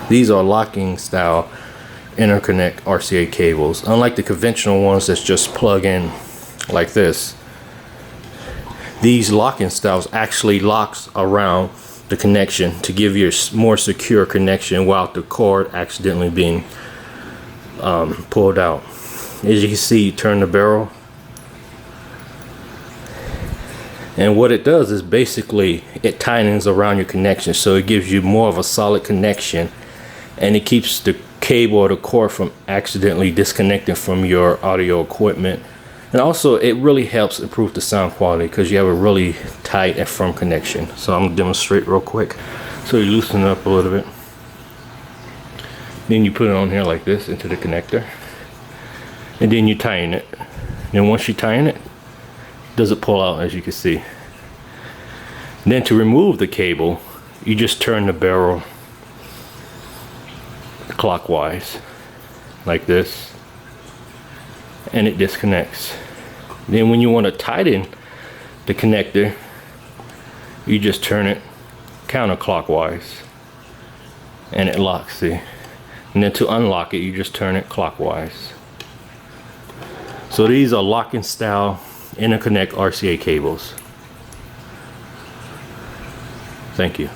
These are locking style interconnect RCA cables. Unlike the conventional ones that's just plug in like this, these locking styles actually locks around the connection to give you a more secure connection without the cord accidentally being pulled out. As you can see, you turn the barrel, and what it does is basically it tightens around your connection, so it gives you more of a solid connection, and it keeps the cable or the cord from accidentally disconnecting from your audio equipment. And also it really helps improve the sound quality because you have a really tight and firm connection. So I'm gonna demonstrate real quick. So you loosen it up a little bit, then you put it on here like this into the connector, and then you tighten it. Then once you tighten it, it doesn't pull out, as you can see. Then to remove the cable, you just turn the barrel clockwise like this, and it disconnects. Then when you want to tighten the connector, you just turn it counterclockwise and it locks, see? And then to unlock it, you just turn it clockwise. So these are locking style interconnect RCA cables. Thank you.